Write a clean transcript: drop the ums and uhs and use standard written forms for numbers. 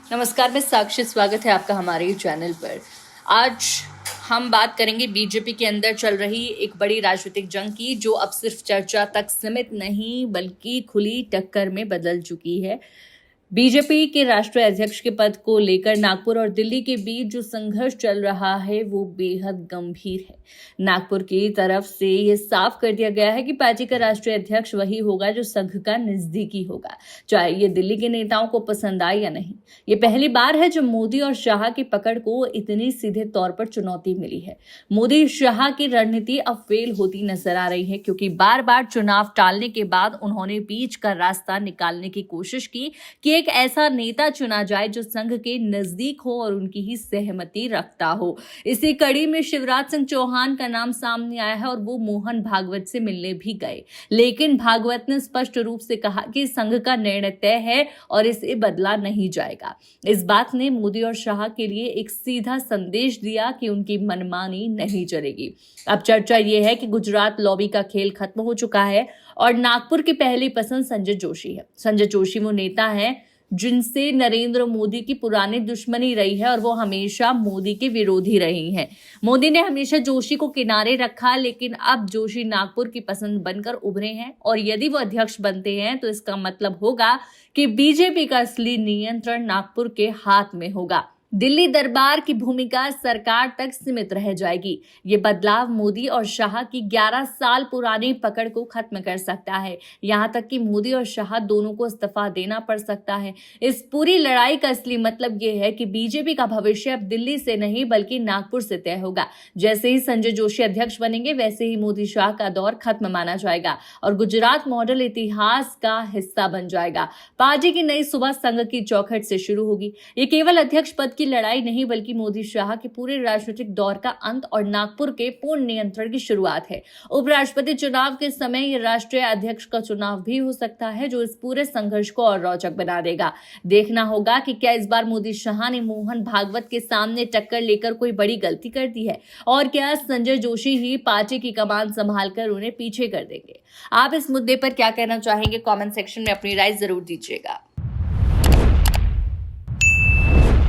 नमस्कार, मैं साक्षी। स्वागत है आपका हमारे चैनल पर। आज हम बात करेंगे बीजेपी के अंदर चल रही एक बड़ी राजनीतिक जंग की, जो अब सिर्फ चर्चा तक सीमित नहीं बल्कि खुली टक्कर में बदल चुकी है। बीजेपी के राष्ट्रीय अध्यक्ष के पद को लेकर नागपुर और दिल्ली के बीच जो संघर्ष चल रहा है वो बेहद गंभीर है। नागपुर की तरफ से ये साफ कर दिया गया है कि पार्टी का राष्ट्रीय अध्यक्ष वही होगा जो संघ का नजदीकी होगा, चाहे ये दिल्ली के नेताओं को पसंद आए या नहीं। ये पहली बार है जब मोदी और शाह की पकड़ को इतनी सीधे तौर पर चुनौती मिली है। मोदी शाह की रणनीति अब फेल होती नजर आ रही है, क्योंकि बार बार चुनाव टालने के बाद उन्होंने बीच का रास्ता निकालने की कोशिश की कि एक ऐसा नेता चुना जाए जो संघ के नजदीक हो और उनकी ही सहमति रखता हो। इसी कड़ी में शिवराज सिंह चौहान का नाम सामने आया है और वो मोहन भागवत से मिलने भी गए, लेकिन भागवत ने स्पष्ट रूप से कहा कि संघ का निर्णय तय है और इसे बदला नहीं जाएगा। इस बात ने मोदी और शाह के लिए एक सीधा संदेश दिया कि उनकी मनमानी नहीं चलेगी। अब चर्चा यह है कि गुजरात लॉबी का खेल खत्म हो चुका है और नागपुर की पहली पसंद संजय जोशी है। संजय जोशी वो नेता हैं जिनसे नरेंद्र मोदी की पुरानी दुश्मनी रही है और वो हमेशा मोदी के विरोधी रही हैं। मोदी ने हमेशा जोशी को किनारे रखा, लेकिन अब जोशी नागपुर की पसंद बनकर उभरे हैं और यदि वो अध्यक्ष बनते हैं तो इसका मतलब होगा कि बीजेपी का असली नियंत्रण नागपुर के हाथ में होगा। दिल्ली दरबार की भूमिका सरकार तक सीमित रह जाएगी। ये बदलाव मोदी और शाह की 11 साल पुरानी पकड़ को खत्म कर सकता है। यहाँ तक कि मोदी और शाह दोनों को इस्तीफा देना पड़ सकता है। इस पूरी लड़ाई का असली मतलब ये है कि बीजेपी का भविष्य अब दिल्ली से नहीं बल्कि नागपुर से तय होगा। जैसे ही संजय जोशी अध्यक्ष बनेंगे वैसे ही मोदी शाह का दौर खत्म माना जाएगा और गुजरात मॉडल इतिहास का हिस्सा बन जाएगा। पार्टी की नई सुबह संघ की चौखट से शुरू होगी। ये केवल अध्यक्ष पद की लड़ाई नहीं बल्कि मोदी शाह के पूरे राजनीतिक दौर का अंत और नागपुर के पूर्ण नियंत्रण की शुरुआत है। उपराष्ट्रपति चुनाव के समय ये राष्ट्रीय अध्यक्ष का चुनाव भी हो सकता है, जो इस पूरे संघर्ष को और रोचक बना देगा। देखना होगा कि क्या इस बार मोदी शाह ने मोहन भागवत के सामने टक्कर लेकर कोई बड़ी गलती कर दी है और क्या संजय जोशी ही पार्टी की कमान संभालकर उन्हें पीछे कर देंगे। आप इस मुद्दे पर क्या कहना चाहेंगे? कमेंट सेक्शन में अपनी राय जरूर दीजिएगा।